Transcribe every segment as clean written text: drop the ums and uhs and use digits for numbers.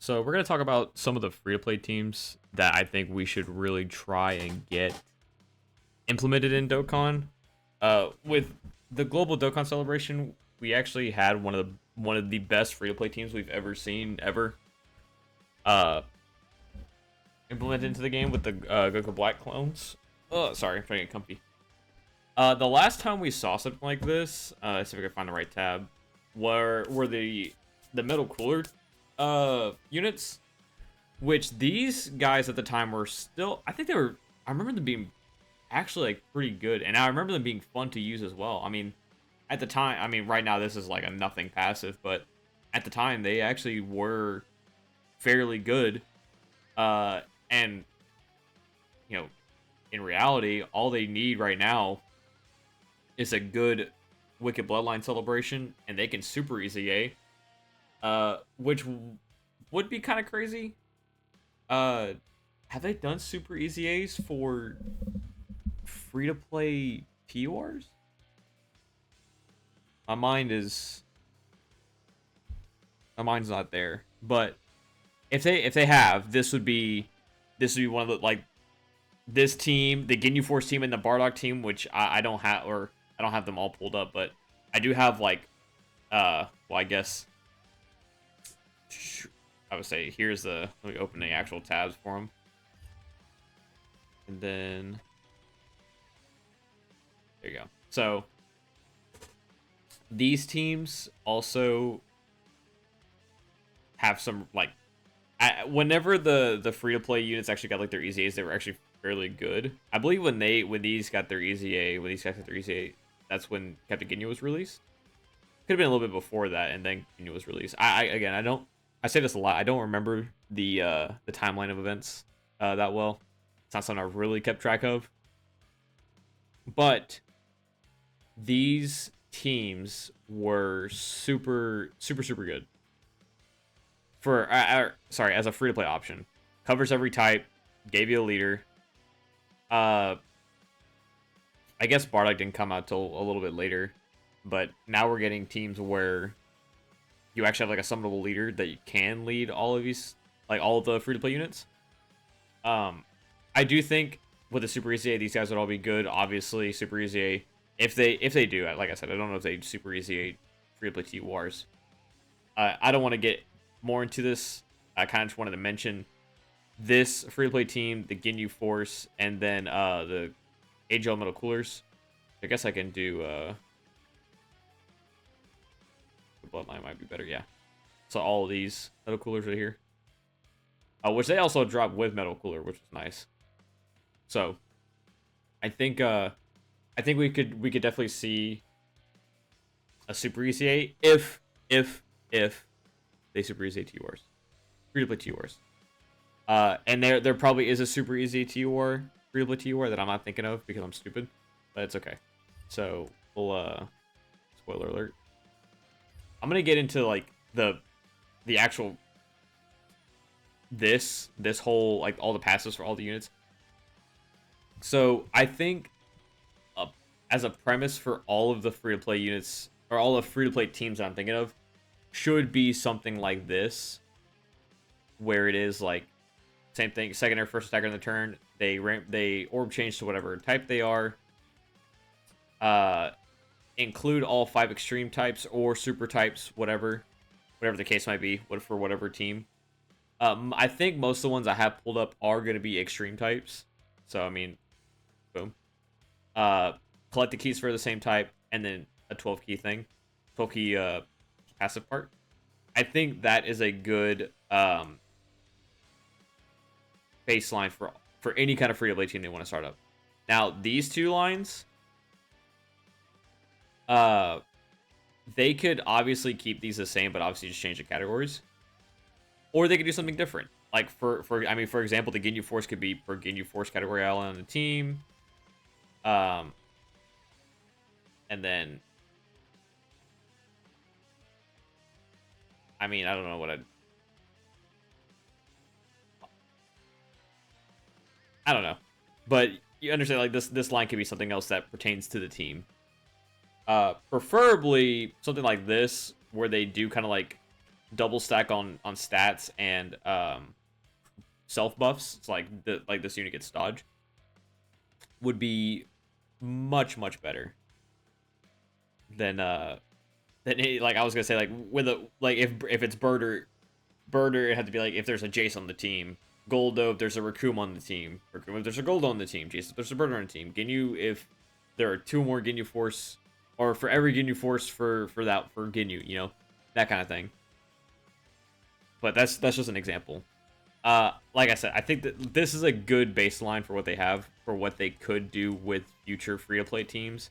So we're gonna talk about some of the free-to-play teams that I think we should really try and get implemented in Dokkan. With the global Dokkan celebration, we actually had one of the best free-to-play teams we've ever seen ever. Uh, implemented into the game with the Goku Black clones. Oh, sorry, I'm trying to get comfy. The last time we saw something like this, let's see if I can find the right tab, were the metal cooler units, which these guys at the time were still, I think they were, I remember them being actually like pretty good, and I remember them being fun to use as well. I mean, at the time, I mean, right now this is like a nothing passive, but at the time they actually were fairly good. And you know, in reality, all they need right now is a good Wicked Bloodline celebration, and they can super easy which would be kind of crazy. Have they done super easy A's for free to play PORs? My mind's not there. But if they have, this would be one of the, like, this team, the Ginyu Force team and the Bardock team, which I don't have, or I don't have them all pulled up, but I do have, like, well, I guess I would say here's the, let me open the actual tabs for them. And then there you go. So these teams also have some, like, whenever the free to play units actually got like their easy A's, they were actually fairly good. I believe when these got their easy A, that's when Captain Ginyu was released. Could have been a little bit before that, and then Ginyu was released. I say this a lot. I don't remember the timeline of events that well. It's not something I really kept track of. But these teams were super good for as a free to play option. Covers every type, gave you a leader. I guess Bardock didn't come out till a little bit later, but now we're getting teams where you actually have like a summonable leader that you can lead all of these, like all of the free to play units. I do think with the Super Easy A, these guys would all be good. Obviously, Super Easy A, if they do, like I said, I don't know if they Super Easy A free to play T Wars. I don't want to get more into this. I kind of just wanted to mention this free to play team, the Ginyu Force, and then the Age Metal Coolers. I guess I can do the Bloodline might be better, yeah. So all of these Metal Coolers right here, which they also drop with Metal Cooler, which is nice. So I think we could definitely see a Super Easy A if they Super Easy T Wars, free to play T Wars. And there probably is a Super Easy T War, free to play T War that I'm not thinking of because I'm stupid, but it's okay. So we'll spoiler alert. I'm gonna get into like the actual this whole, like, all the passives for all the units. So I think as a premise for all of the free to play units, or all the free to play teams that I'm thinking of, should be something like this, where it is like same thing, second or first attacker in the turn, they orb change to whatever type they are. Include all 5 extreme types or super types, whatever the case might be, for whatever team. I think most of the ones I have pulled up are going to be extreme types. So I mean, boom. Collect the keys for the same type, and then a 12 key thing, 12 key passive part. I think that is a good baseline for any kind of free to play team they want to start up. Now these two lines, they could obviously keep these the same, but obviously just change the categories, or they could do something different. Like for example, the Ginyu Force could be per Ginyu Force category ally on the team. And then, I mean, I don't know what I don't know, but you understand, like, this line could be something else that pertains to the team. Preferably something like this, where they do kind of like double stack on stats and self buffs. It's like this unit gets dodge, would be much better than like I was gonna say, like with a like if it's Birder, it had to be like if there's a Jace on the team, Goldo if there's a Raccoon on the team, Raccoon if there's a Goldo on the team, Jace if there's a Birder on the team, Ginyu if there are 2 more Ginyu Force, or for every Ginyu Force for Ginyu, you know, that kind of thing. But that's just an example. Like I said, I think that this is a good baseline for what they have, for what they could do with future free-to-play teams.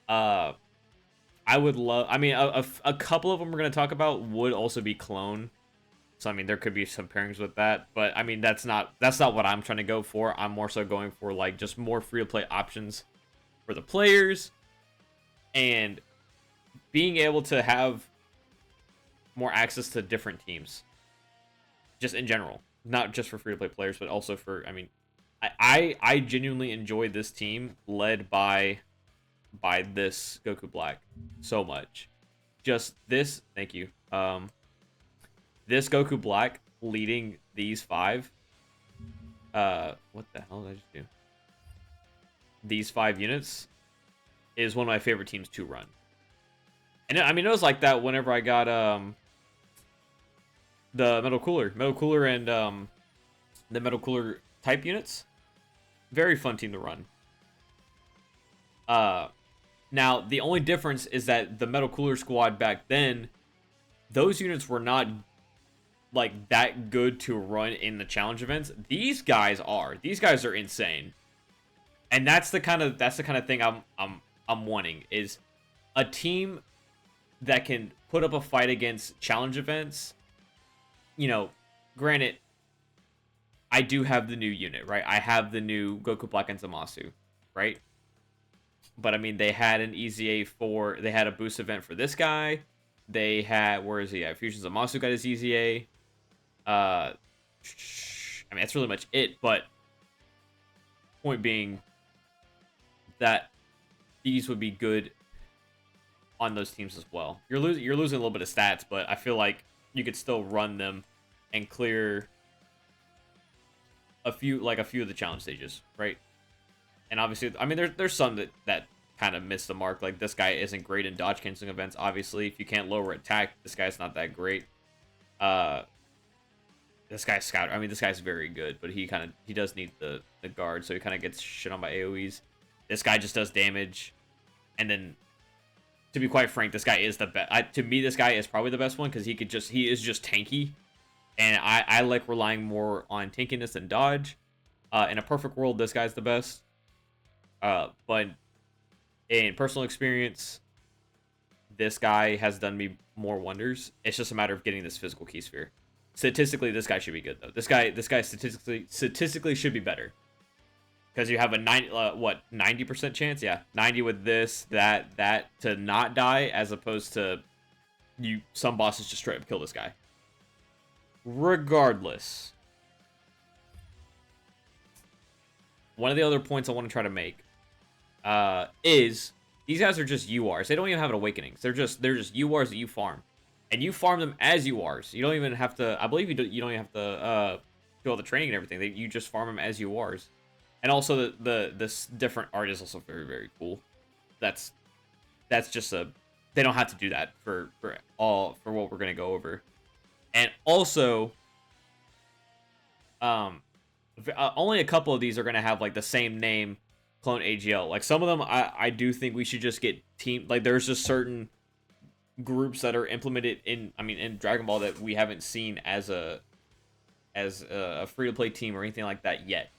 I would love... I mean, a couple of them we're going to talk about would also be clone. So, I mean, there could be some pairings with that. But, I mean, that's not what I'm trying to go for. I'm more so going for, like, just more free-to-play options for the players. And being able to have more access to different teams. Just in general. Not just for free-to-play players, but also for... I mean, I genuinely enjoy this team led by this Goku Black so much. Just this, thank you. This Goku Black leading these 5. What the hell did I just do? These 5 units is one of my favorite teams to run. And I mean, it was like that whenever I got the Metal Cooler and the Metal Cooler type units. Very fun team to run. Now, the only difference is that the Metal Cooler squad back then, those units were not like that good to run in the challenge events. These guys are. These guys are insane. And that's the kind of thing I'm wanting, is a team that can put up a fight against challenge events. You know, granted, I do have the new unit, right? I have the new Goku Black and Zamasu, right? But I mean, they had an EZA for... They had a boost event for this guy. They had... Where is he at? Fusion Zamasu got his EZA. I mean, that's really much it. But point being that these would be good on those teams as well. You're losing a little bit of stats, but I feel like you could still run them and clear a few of the challenge stages, right? And obviously, I mean, there's some that kind of miss the mark. Like, this guy isn't great in dodge canceling events, obviously. If you can't lower attack, this guy's not that great. This guy's Scout. I mean, this guy's very good, but he does need the guard, so he kind of gets shit on by AoEs. This guy just does damage. And then, to be quite frank, this guy is the best. To me, this guy is probably the best one, because he is just tanky. And I like relying more on tankiness than dodge. In a perfect world, this guy's the best. But in personal experience, this guy has done me more wonders. It's just a matter of getting this physical key sphere. Statistically, this guy should be good though. This guy statistically should be better, because you have a 90% chance, yeah, 90 with this, that to not die, as opposed to some bosses just straight up kill this guy. Regardless, one of the other points I want to try to make is these guys are just URs. They don't even have an awakenings. They're just URs that you farm, and you farm them as URs. You don't even have to. I believe you don't even have to do all the training and everything. You just farm them as URs, and also this different art is also very cool. That's just they don't have to do that for what we're gonna go over, and also only a couple of these are gonna have like the same name. Clone AGL. Like, some of them, I do think we should just get team. Like, there's just certain groups that are implemented in Dragon Ball that we haven't seen as a free-to-play team or anything like that yet.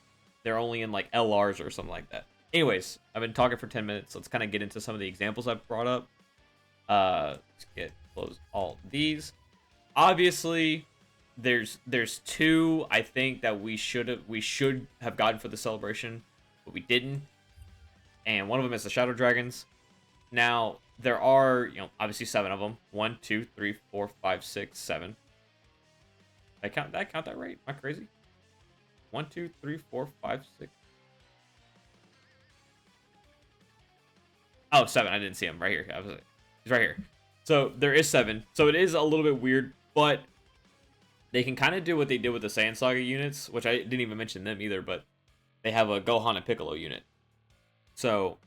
They're only in like LRs or something like that. Anyways, I've been talking for 10 minutes. Let's kind of get into some of the examples I've brought up. Let's close all these. Obviously, there's 2 I think that we should have gotten for the celebration, but we didn't. And one of them is the Shadow Dragons. Now, there are, obviously 7 of them. 1, 2, 3, 4, 5, 6, 7. Did I count that right? Am I crazy? 1, 2, 3, 4, 5, 6. Oh, 7. I didn't see him right here. He's right here. So there is 7. So it is a little bit weird But they can kind of do what they did with the Saiyan Saga units, which I didn't even mention them either, but they have a Gohan and Piccolo unit. So,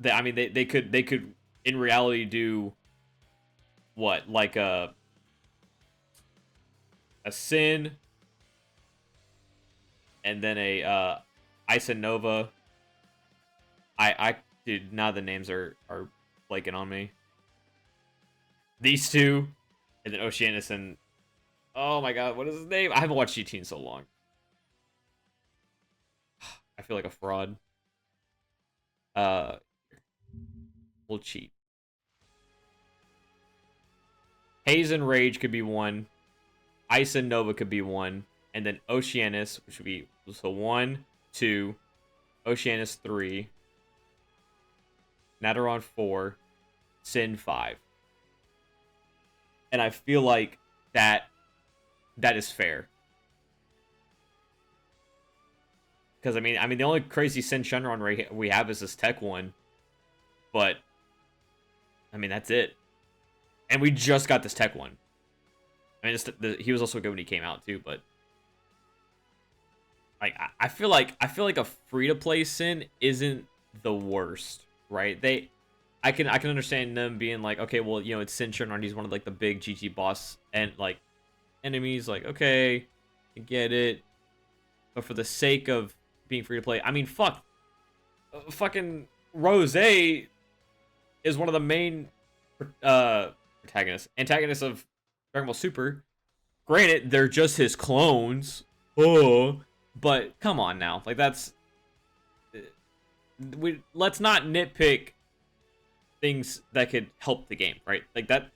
I mean, they could in reality do what, like a Sin, and then a Ice and Nova. Dude, now the names are blanking on me. These two, and then Oceanus and, oh my god, what is his name? I haven't watched GT in so long. I feel like a fraud. We'll cheat. Haze and Rage could be one. Ice and Nova could be one. And then Oceanus, which would be, so 1, 2, Oceanus 3, Nataron 4, Sin 5. And I feel like that is fair. Because I mean the only crazy Sin Shenron we have is this Tech one. But I mean that's it. And we just got this Tech one. I mean he was also good when he came out too, but like I feel like a free-to-play Sin isn't the worst, right? I can understand them being like, okay, well, you know, it's Sin Shenron, he's one of like the big GT boss and like enemies, like, okay, I get it. But for the sake of being free to play, I mean, fuck. Fucking Rose is one of the main antagonists of Dragon Ball Super. Granted, they're just his clones. Oh, but come on now. Like that's let's not nitpick things that could help the game, right? Like that.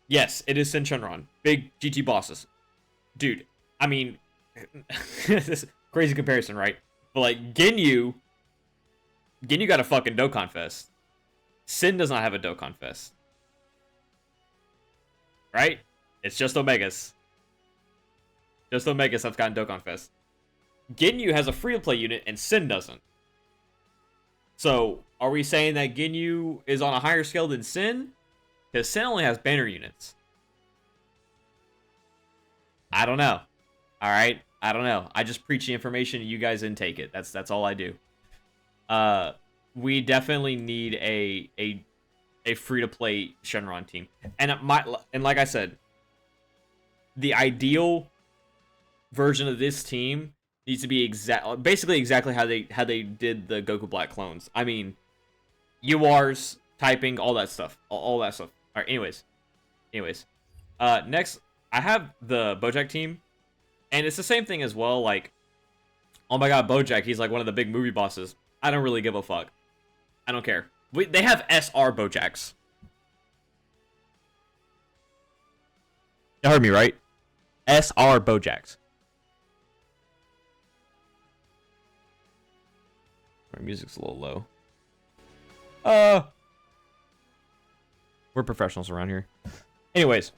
Yes, it is Sin Shenron. Big GT bosses. Dude, I mean, this crazy comparison, right? But like Ginyu got a fucking Dokkan Fest. Sin does not have a Dokkan Fest. Right? It's just Omegas. Just Omegas have gotten Dokkan Fest. Ginyu has a free-to-play unit and Sin doesn't. So, are we saying that Ginyu is on a higher scale than Sin? Because Sin only has banner units. I don't know. Alright? I don't know. I just preach the information and you guys intake it. That's all I do. We definitely need a free-to-play Shenron team. And like I said, the ideal version of this team needs to be basically exactly how they did the Goku Black clones. I mean, URs, typing, all that stuff. All that stuff. Alright, anyways. Next, I have the Bojack team. And it's the same thing as well, like, oh my god, Bojack, he's like one of the big movie bosses. I don't really give a fuck. I don't care. They have SR Bojacks. You heard me, right? SR Bojacks. My music's a little low. We're professionals around here. Anyways.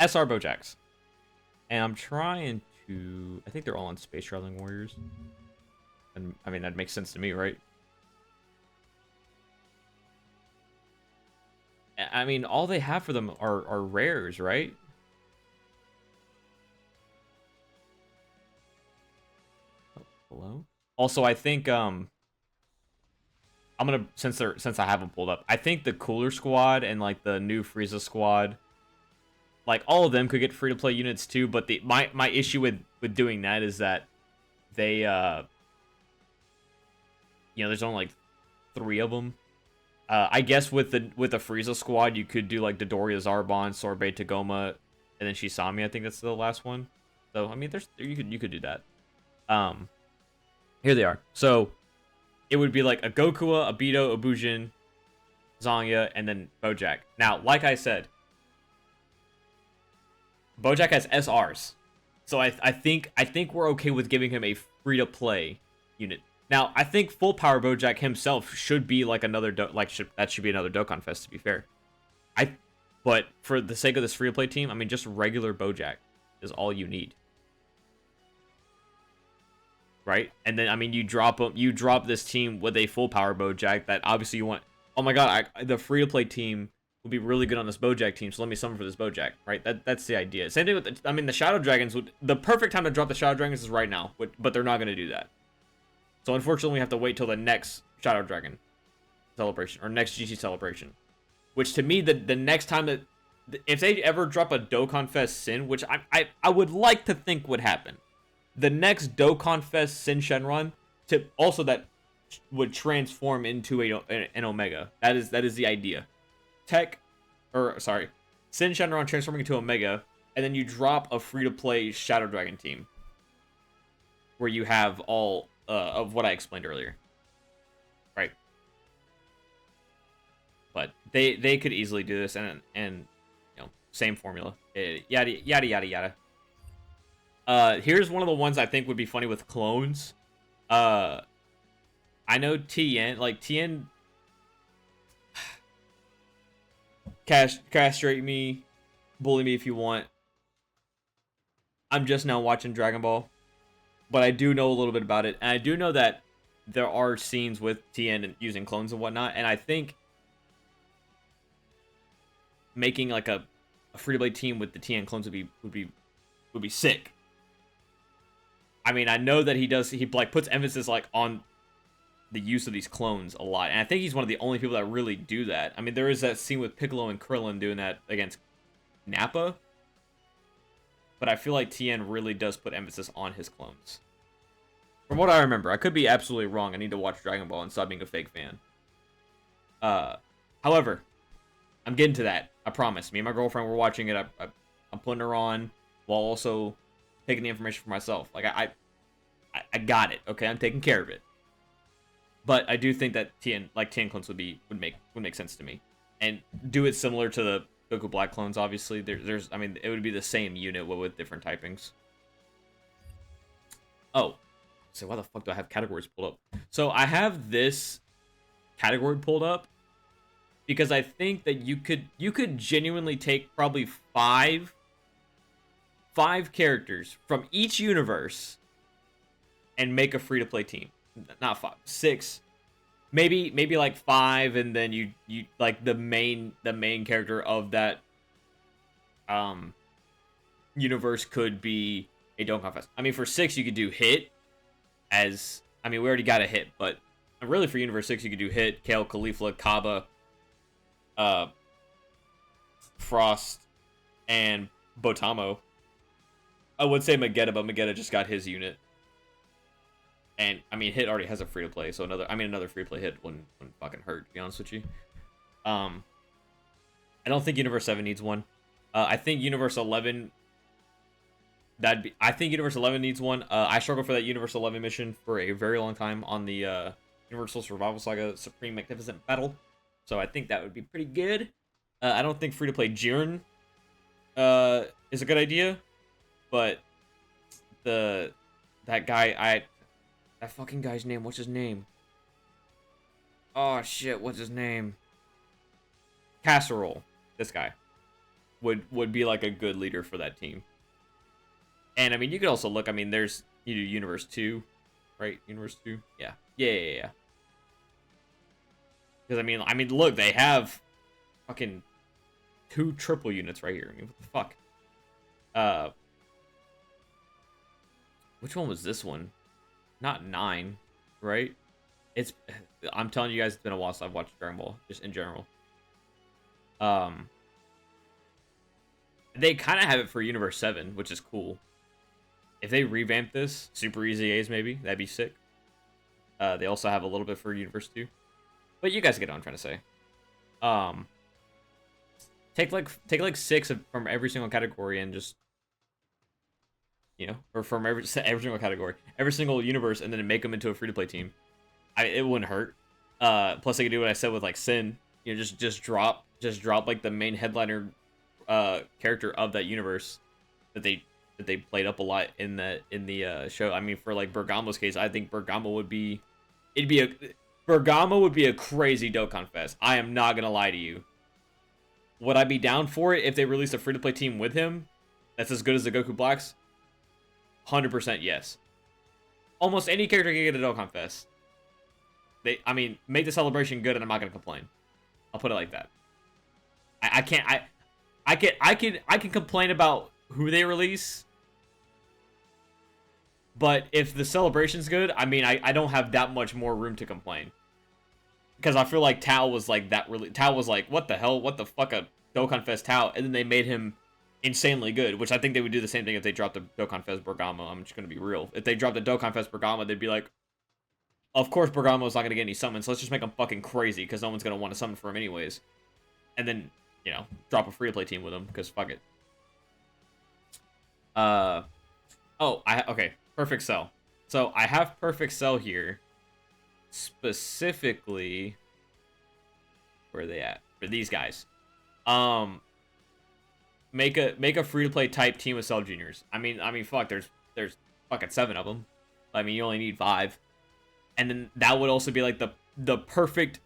SR Bojacks. And I'm trying to... I think they're all on Space Traveling Warriors. And I mean, that makes sense to me, right? I mean, all they have for them are rares, right? Oh, hello? Also, I think I'm gonna since I have them pulled up, I think the Cooler Squad and like the new Frieza Squad, like all of them could get free to play units too. But my issue with doing that is that they you know, there's only like 3 of them. I guess with the Frieza Squad, you could do like Dodoria, Zarbon, Sorbet, Tagoma, and then Shisami. I think that's the last one. So I mean, you could do that. Here they are. So it would be like a Gokua, a Beto, a Bujin, Zanya, and then Bojack. Now, like I said, Bojack has SRs, so I think we're okay with giving him a free to play unit. Now, I think Full Power Bojack himself should be like another that should be another Dokkan Fest, to be fair. But for the sake of this free to play team, I mean, just regular Bojack is all you need, right? And then I mean, you drop this team with a Full Power Bojack that obviously you want. oh my god, the free to play team would be really good on this Bojack team, so let me summon for this Bojack, right? That's the idea. Same thing with the Shadow Dragons. The perfect time to drop the Shadow Dragons is right now, but they're not going to do that. So unfortunately, we have to wait till the next Shadow Dragon celebration or next GC celebration. Which to me, the next time that if they ever drop a Dokkan Fest Sin, which I would like to think would happen, the next Dokkan Fest Sin Shenron to also that would transform into an Omega. That is the idea. Sin Shenron transforming into Omega, and then you drop a free-to-play Shadow Dragon team where you have all of what I explained earlier. Right. But they could easily do this, and you know, same formula. Yada yada yada yada. Here's one of the ones I think would be funny with clones. I know Tien castrate me, bully me if you want. I'm just now watching Dragon Ball, but I do know a little bit about it, and I do know that there are scenes with Tien and using clones and whatnot, and I think making like a free-to-play team with the Tien clones would be sick. I mean, I know that he like puts emphasis like on the use of these clones a lot, and I think he's one of the only people that really do that. I mean, there is that scene with Piccolo and Krillin doing that against Nappa, but I feel like Tien really does put emphasis on his clones. From what I remember, I could be absolutely wrong. I need to watch Dragon Ball and stop being a fake fan. However, I'm getting to that. I promise. Me and my girlfriend were watching it. I'm putting her on while also taking the information for myself. Like I got it. Okay, I'm taking care of it. But I do think that Tien clones would make sense to me, and do it similar to the Goku Black clones. Obviously, there's I mean, it would be the same unit with different typings. Oh, so why the fuck do I have categories pulled up? So I have this category pulled up because I think that you could genuinely take probably five characters from each universe and make a free to play team. Not 5, 6, maybe like 5, and then you like the main character of that universe could be a Dokkan Fest. I mean, for 6 you could do Hit as, I mean, we already got a Hit, but really for universe 6 you could do Hit, Kale, Caulifla, Kaba, Frost, and Botamo. I would say Magetta, but Magetta just got his unit. And I mean, Hit already has a free to play, so another free to play Hit wouldn't fucking hurt, to be honest with you. I don't think Universe 7 needs one. I think Universe 11 needs one. I struggled for that Universe 11 mission for a very long time on the Universal Survival Saga Supreme Magnificent Battle. So I think that would be pretty good. I don't think free to play Jiren is a good idea, but that fucking guy's name, what's his name? Oh shit, what's his name? Casserole. This guy would be like a good leader for that team. And I mean, you could also look, I mean, you do Universe 2, right? Universe 2? Yeah. Yeah. Because I mean, look, they have fucking 2 triple units right here. I mean, what the fuck? Which one was this one? Not 9, right? I'm telling you guys, it's been a while since I've watched Dragon Ball, just in general. They kind of have it for Universe 7, which is cool. If they revamp this, Super Easy A's maybe, that'd be sick. They also have a little bit for Universe 2. But you guys get what I'm trying to say. Take like 6 from every single category and just, you know, or from every single category, every single universe, and then make them into a free-to-play team. It wouldn't hurt. Plus, they could do what I said with like Sin. You know, just drop like the main headliner character of that universe that they played up a lot in the show. I mean, for like Bergamo's case, I think Bergamo would be a crazy Dokkan Fest. I am not gonna lie to you. Would I be down for it if they released a free-to-play team with him that's as good as the Goku Blacks? 100% yes. Almost any character can get a Dokkan Fest. I mean, make the celebration good, and I'm not gonna complain. I'll put it like that. I can't I can complain about who they release, but if the celebration's good, I mean I don't have that much more room to complain. Because I feel like Tao was like that really Tao was like, what the hell? What the fuck, a Dokkan Fest Tao? And then they made him insanely good, which I think they would do the same thing if they dropped the Dokkan Fest Bergamo. I'm just gonna be real. If they dropped the Dokkan Fest Bergamo, they'd be like, of course Bergamo's not gonna get any summons, so let's just make him fucking crazy because no one's gonna want to summon for him anyways. And then, you know, drop a free to play team with him because fuck it. Okay, Perfect Cell. So I have Perfect Cell here. Specifically, where are they at? For these guys. Make a free to play type team with Cell Juniors. I mean, fuck, there's fucking 7 of them. I mean, you only need 5. And then that would also be like the perfect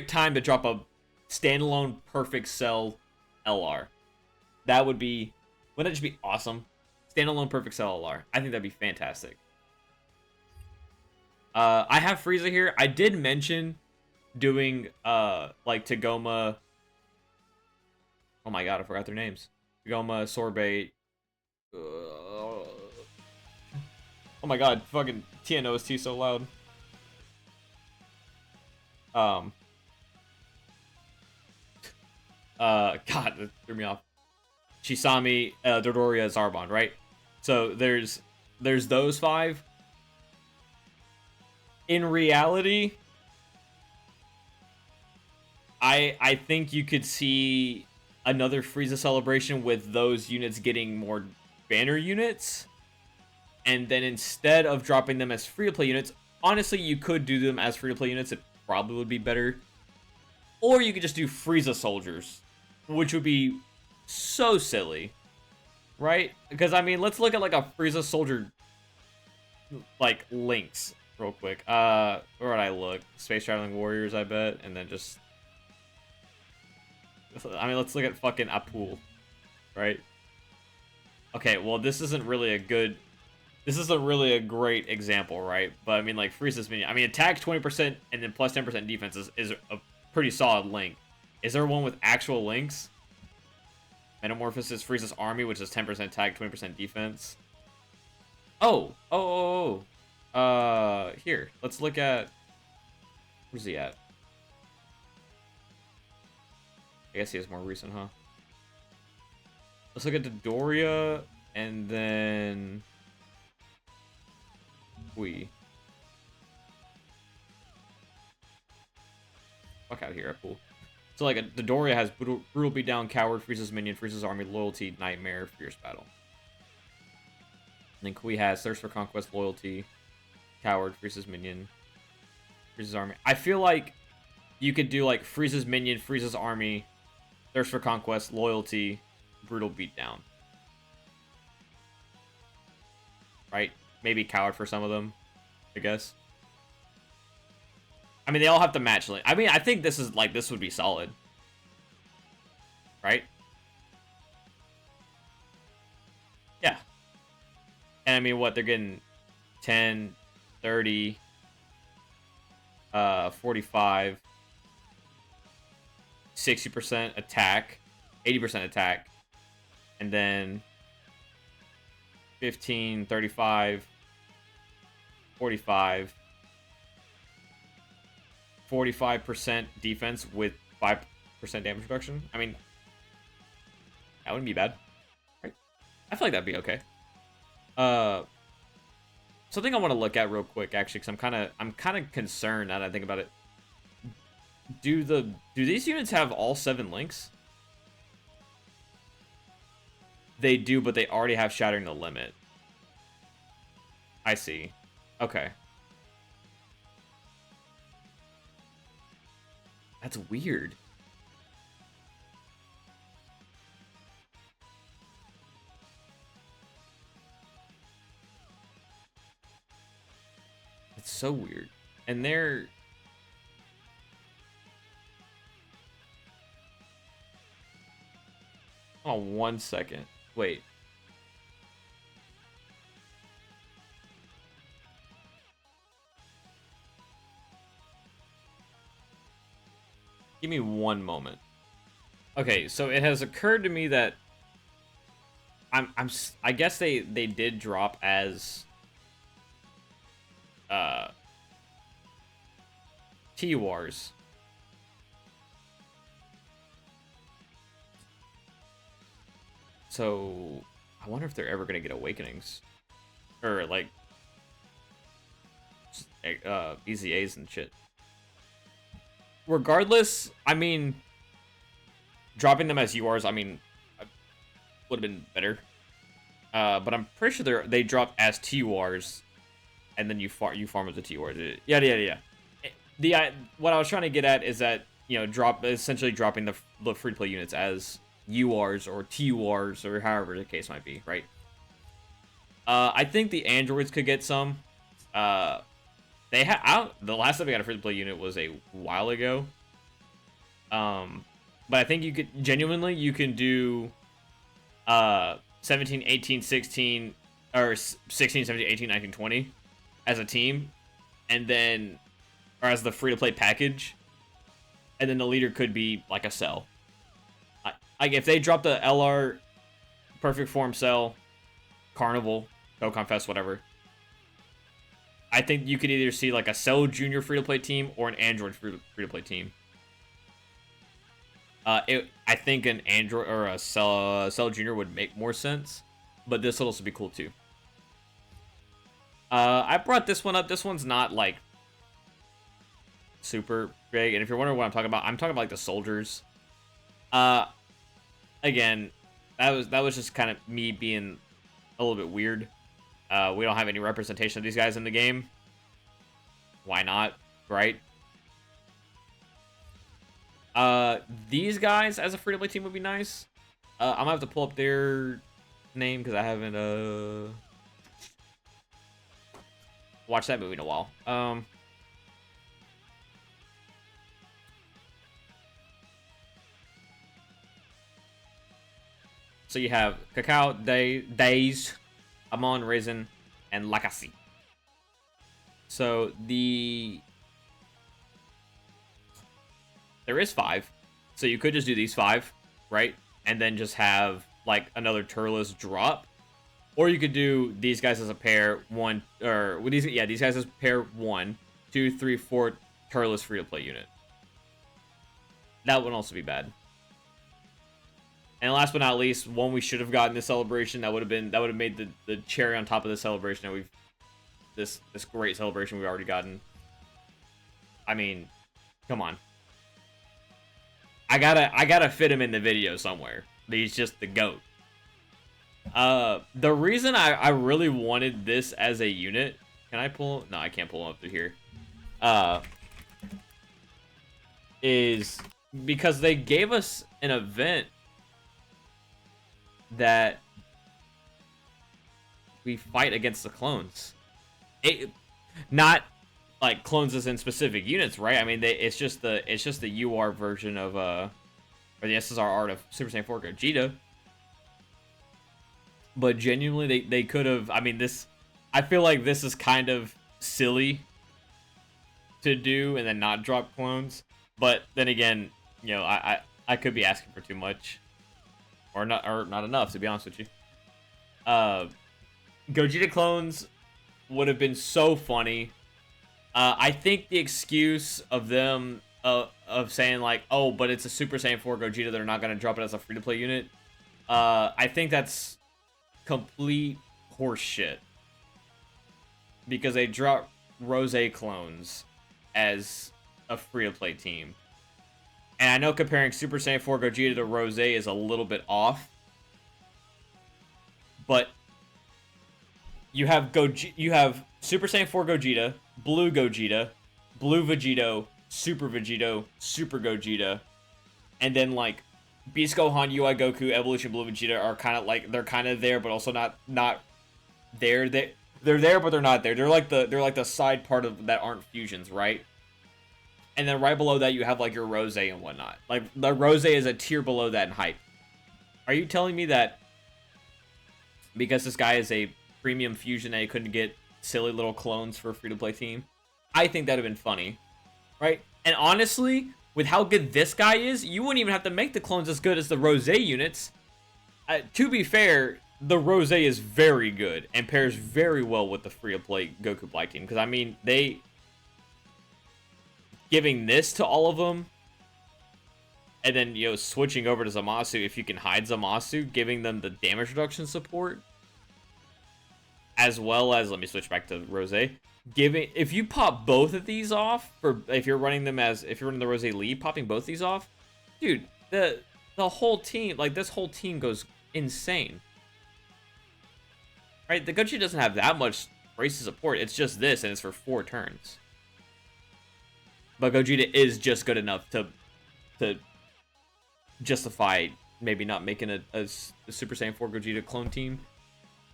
time to drop a standalone Perfect Cell LR. That would be, wouldn't that just be awesome? Standalone Perfect Cell LR. I think that'd be fantastic. I have Frieza here. I did mention doing like Tagoma. Oh my god, I forgot their names. Tagoma, Sorbet. Oh my god, fucking TNO is too so loud. God, that threw me off. Chisami, Dodoria, Zarbon, right? So there's those 5. In reality, I think you could see another Frieza celebration with those units getting more banner units. And then instead of dropping them as free-to-play units, honestly, you could do them as free-to-play units. It probably would be better. Or you could just do Frieza soldiers, which would be so silly, right? Because, I mean, let's look at, like, a Frieza soldier, like, links real quick. Where would I look? Space Traveling Warriors, I bet. And then just... I mean, let's look at fucking Apul, right? Okay, well, this isn't really a good... This isn't really a great example, right? But, I mean, like, Frieza's minion... I mean, attack 20% and then plus 10% defense is a pretty solid link. Is there one with actual links? Metamorphosis Frieza's army, which is 10% attack, 20% defense. Here, let's look at... Where's he at? I guess he has more recent, huh? Let's look at Dodoria, and then... Fuck out here, cool. So, like, Dodoria has Brutal Beatdown, Coward, Frieza's Minion, Frieza's Army, Loyalty, Nightmare, Fierce Battle. And then Kui has Thirst for Conquest, Loyalty, Coward, Frieza's Minion, Frieza's Army. I feel like you could do, like, Frieza's Minion, Frieza's Army, Thirst for Conquest, Loyalty, Brutal Beatdown. Right? Maybe Coward for some of them, I guess. I mean, they all have to match. I mean, I think this is, like, this would be solid. Right? Yeah. And I mean, what, they're getting 10, 30, 45, 60% attack, 80% attack, and then 15, 35, 45, 45% defense with 5% damage reduction. I mean, that wouldn't be bad, right? I feel like that'd be okay. Something I want to look at real quick, actually, because I'm kind of concerned now that I think about it. Do these units have all 7 links? They do, but they already have Shattering the Limit. I see. Okay. That's weird. It's so weird. And they're... Oh, 1 second. Wait. Give Give me one moment. Okay, so it has occurred to me that I guess they did drop as T-Wars. So I wonder if they're ever gonna get Awakenings, or like EZAs and shit. Regardless, I mean, dropping them as URs, I mean, would have been better. But I'm pretty sure they dropped as TURs, and then you farm with the TURs. Yeah. What I was trying to get at is that, you know, essentially dropping the free to play units as URs or TURs or however the case might be, right? I think the androids could get some. The last time we got a free to play unit was a while ago. But I think you could you can do 17, 18, 16, or 16, 17, 18, 19, 20 as a team, and then, or as the free to play package, and then the leader could be like a cell. Like if they drop the LR perfect form cell, Carnival, Dokkan Fest, whatever, I think you could either see like a Cell Junior free to play team or an Android free to play team. I think an Android or a Cell Junior would make more sense, but this would also be cool too. I brought this one up. This one's not like super big, and if you're wondering what I'm talking about like the soldiers. Again, that was just kind of me being a little bit weird. We don't have any representation of these guys in the game. Why not, right? These guys as a free-to-play team would be nice. I'm gonna have to pull up their name because I haven't watched that movie in a while. So you have Cacao, Days, Amon, Raisin, and Lacassi. So there is 5. So you could just do these 5, right? And then just have like another Turles drop. Or you could do these guys as a pair, these guys as pair 1, 2, 3, 4 Turles free to play unit. That would also be bad. And last but not least, one we should have gotten this celebration that would have made the cherry on top of the celebration that this great celebration we've already gotten. I mean, come on. I gotta fit him in the video somewhere. He's just the GOAT. The reason I really wanted this as a unit, can I pull? No, I can't pull him up through here. Is because they gave us an event that we fight against the clones. Not like clones as in specific units, right? I mean, it's just the UR version of or the SSR art of Super Saiyan 4 Gogeta. But genuinely, they could have. I mean, I feel like this is kind of silly to do and then not drop clones. But then again, you know, I could be asking for too much. Or not enough, to be honest with you. Gogeta clones would have been so funny. I think the excuse of them of saying like, oh, but it's a Super Saiyan 4 Gogeta, they're not going to drop it as a free-to-play unit. I think that's complete horseshit. Because they drop Rose clones as a free-to-play team. And I know comparing Super Saiyan 4 Gogeta to Rose is a little bit off. But you have Super Saiyan 4 Gogeta, Blue Gogeta, Blue Vegito, Super Vegito, Super Gogeta, and then like Beast Gohan, UI Goku, Evolution Blue Vegeta are kind of like, they're kind of there but also not there. They're there but they're not there. They're like the side part of that aren't fusions, right? And then right below that, you have, like, your Rose and whatnot. Like, the Rose is a tier below that in hype. Are you telling me that because this guy is a premium fusion that he couldn't get silly little clones for a free-to-play team? I think that would have been funny, right? And honestly, with how good this guy is, you wouldn't even have to make the clones as good as the Rose units. To be fair, the Rose is very good and pairs very well with the free-to-play Goku Black team. Because, I mean, they... Giving this to all of them, and then, you know, switching over to Zamasu, if you can hide Zamasu, giving them the damage reduction support, as well as, let me switch back to Rose, if you pop both of these off, if you're running the Rose lead, popping both these off, dude, the whole team, like, this whole team goes insane. Right? The Gochi doesn't have that much braces support, it's just this, and it's for 4 turns. But Gogeta is just good enough to justify maybe not making a Super Saiyan 4 Gogeta clone team.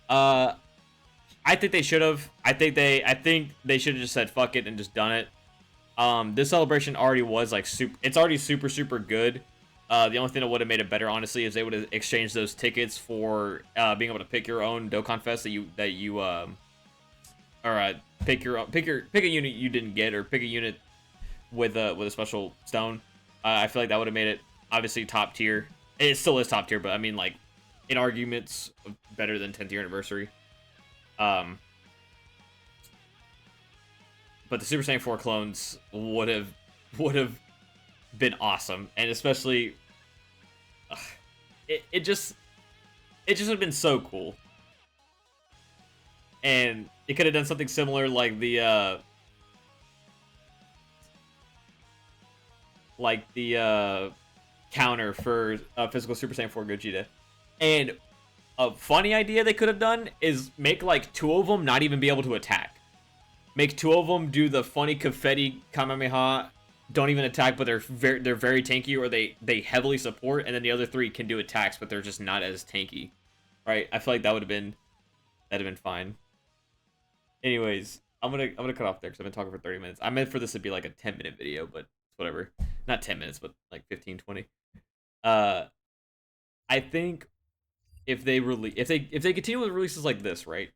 I think they should have. I think they should have just said fuck it and just done it. This celebration already was like it's already super good. The only thing that would have made it better, honestly, is they would have exchanged those tickets for being able to pick your own Dokkan Fest pick a unit you didn't get, or pick a unit with a special stone. I feel like that would have made it obviously top tier. It still is top tier, but I mean, like, in arguments, better than 10th year anniversary. But the Super Saiyan 4 clones would have been awesome, and especially it just would have been so cool. And it could have done something similar like the counter for physical Super Saiyan 4 Gogeta. And a funny idea they could have done is make like 2 of them not even be able to attack. Make 2 of them do the funny confetti Kamehameha, don't even attack, but they're very tanky, or they heavily support, and then the other 3 can do attacks, but they're just not as tanky. Right? I feel like that'd have been fine. Anyways, I'm gonna cut off there because I've been talking for 30 minutes. I meant for this to be like a 10-minute video, but whatever. Not 10 minutes, but like 15, 20. I think if they continue with releases like this, right?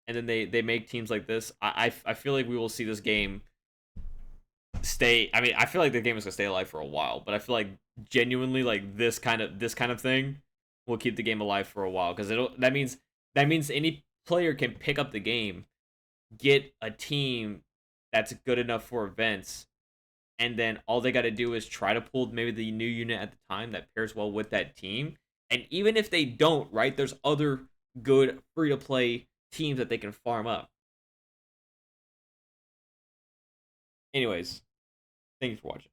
And then they make teams like this, I feel like we will see this game stay. I mean, I feel like the game is gonna stay alive for a while, but I feel like genuinely like this kind of thing will keep the game alive for a while, because that means any player can pick up the game, get a team that's good enough for events, and then all they got to do is try to pull maybe the new unit at the time that pairs well with that team. And even if they don't, right, there's other good free-to-play teams that they can farm up. Anyways, thank you for watching.